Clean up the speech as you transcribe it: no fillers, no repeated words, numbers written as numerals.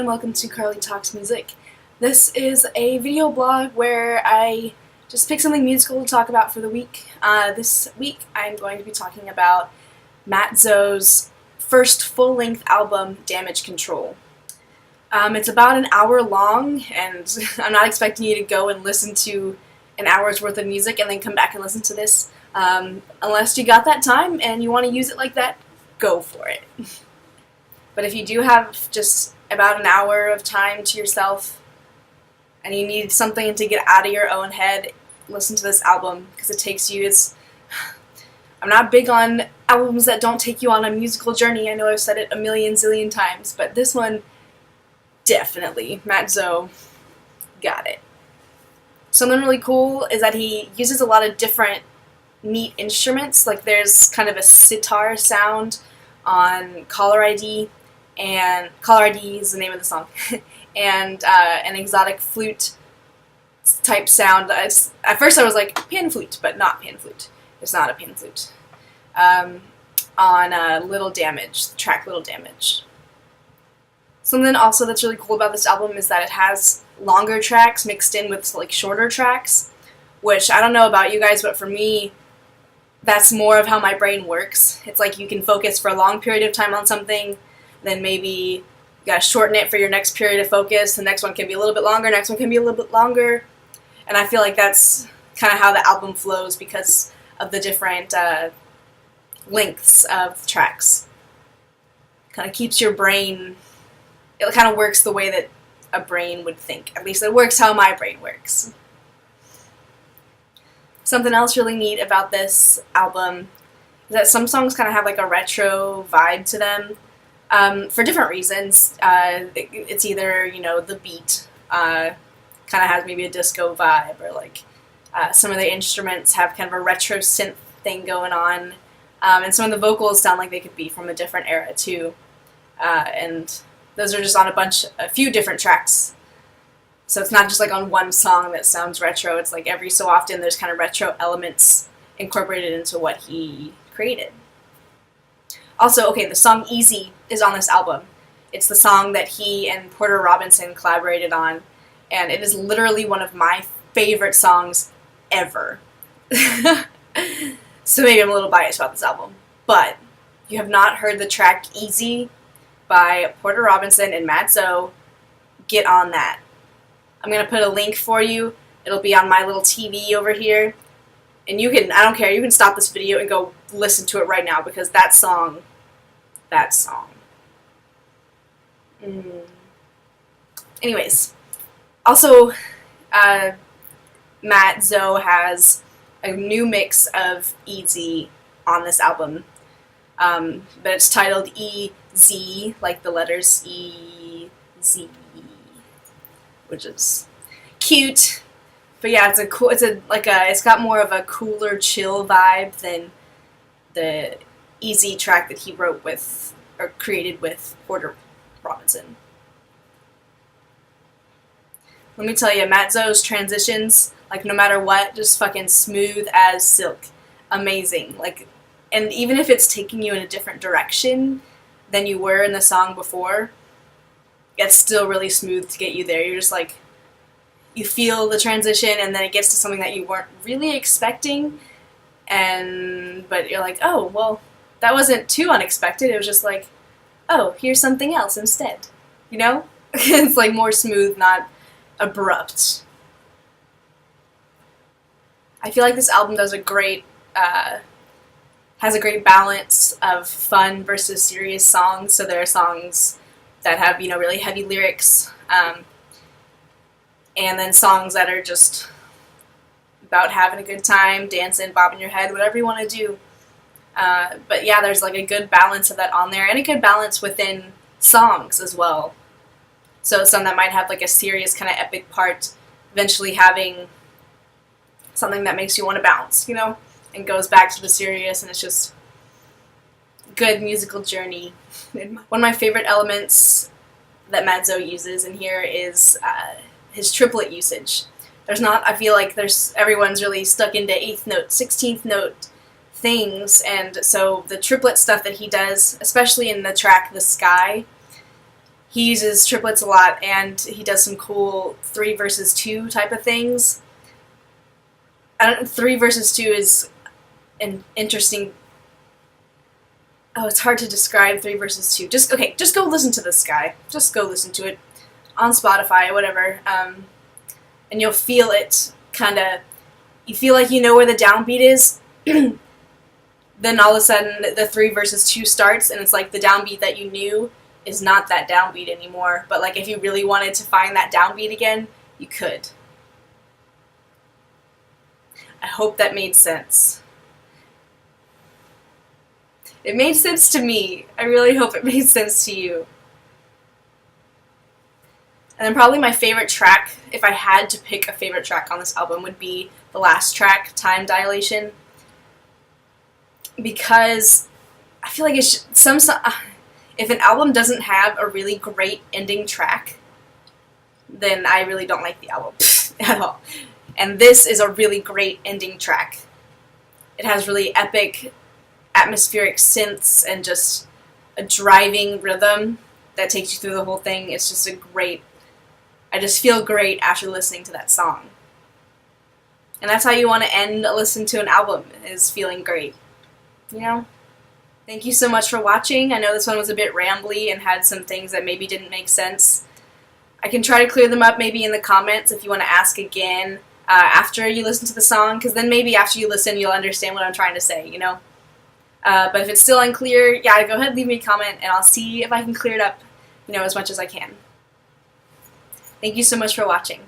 and welcome to Carly Talks Music. This is a video blog where I just pick something musical to talk about for the week. This week I'm going to be talking about Mat Zo's first full-length album, Damage Control. It's about an hour long, and I'm not expecting you to go and listen to an hour's worth of music and then come back and listen to this. Unless you got that time and you want to use it like that, go for it. But if you do have just about an hour of time to yourself and you need something to get out of your own head, listen to this album because it takes you. I'm not big on albums that don't take you on a musical journey. I know I've said it a million zillion times, but this one definitely. Mat Zo got it. Something really cool is that he uses a lot of different neat instruments. Like there's kind of a sitar sound on Caller ID, and Caller ID is the name of the song, and an exotic flute type sound. At first I was like pan flute, but not pan flute. It's not a pan flute. On Little Damage, the track Little Damage. Something also that's really cool about this album is that it has longer tracks mixed in with like shorter tracks, which I don't know about you guys, but for me, that's more of how my brain works. It's like you can focus for a long period of time on something, then maybe you gotta shorten it for your next period of focus. The next one can be a little bit longer, next one can be a little bit longer. And I feel like that's kind of how the album flows because of the different lengths of the tracks. Kind of keeps your brain, it kind of works the way that a brain would think. At least it works how my brain works. Something else really neat about this album is that some songs kind of have like a retro vibe to them for different reasons. It's either, the beat kind of has maybe a disco vibe, or like some of the instruments have kind of a retro synth thing going on, and some of the vocals sound like they could be from a different era too. And those are just on a few different tracks. So it's not just like on one song that sounds retro, it's like every so often there's kind of retro elements incorporated into what he created. Also, okay, the song Easy is on this album. It's the song that he and Porter Robinson collaborated on, and it is literally one of my favorite songs ever. So maybe I'm a little biased about this album, but if you have not heard the track Easy by Porter Robinson and Mat Zo, get on that. I'm going to put a link for you. It'll be on my little TV over here. And you can, I don't care, you can stop this video and go listen to it right now because that song. Anyways, also, Mat Zo has a new mix of Easy on this album. But it's titled E-Z, like the letters E-Z. Which is cute, but yeah, it's got more of a cooler, chill vibe than the Easy track that he wrote with or created with Porter Robinson. Let me tell you, Mat Zo's transitions, like no matter what, just fucking smooth as silk, amazing. Like, and even if it's taking you in a different direction than you were in the song before, it's still really smooth to get you there. You're just like, you feel the transition and then it gets to something that you weren't really expecting, but you're like, oh, well, that wasn't too unexpected. It was just like, oh, here's something else instead. It's like more smooth, not abrupt. I feel like this album does has a great balance of fun versus serious songs. So there are songs that have, really heavy lyrics, and then songs that are just about having a good time, dancing, bobbing your head, whatever you want to do. But yeah, there's like a good balance of that on there, and a good balance within songs as well. So some that might have like a serious kind of epic part, eventually having something that makes you want to bounce, and goes back to the serious, and it's just good musical journey. One of my favorite elements that Mat Zo uses in here is his triplet usage. I feel like everyone's really stuck into 8th note, 16th note things, and so the triplet stuff that he does, especially in the track The Sky, he uses triplets a lot, and he does some cool 3 versus 2 type of things. 3 versus 2 is an interesting. Oh, it's hard to describe 3 versus 2. Just go listen to this guy. Just go listen to it on Spotify or whatever, and you'll feel it. You feel like you know where the downbeat is. Then all of a sudden, the 3 versus 2 starts, and it's like the downbeat that you knew is not that downbeat anymore. But like if you really wanted to find that downbeat again, you could. I hope that made sense. It made sense to me. I really hope it made sense to you. And then probably my favorite track, if I had to pick a favorite track on this album, would be the last track, Time Dilation. Because I feel like if an album doesn't have a really great ending track, then I really don't like the album at all. And this is a really great ending track. It has really epic, atmospheric synths and just a driving rhythm that takes you through the whole thing. It's just I just feel great after listening to that song. And that's how you want to listen to an album, is feeling great. You know? Thank you so much for watching. I know this one was a bit rambly and had some things that maybe didn't make sense. I can try to clear them up maybe in the comments if you want to ask again after you listen to the song, because then maybe after you listen you'll understand what I'm trying to say, you know? But if it's still unclear, yeah, go ahead and leave me a comment and I'll see if I can clear it up, as much as I can. Thank you so much for watching.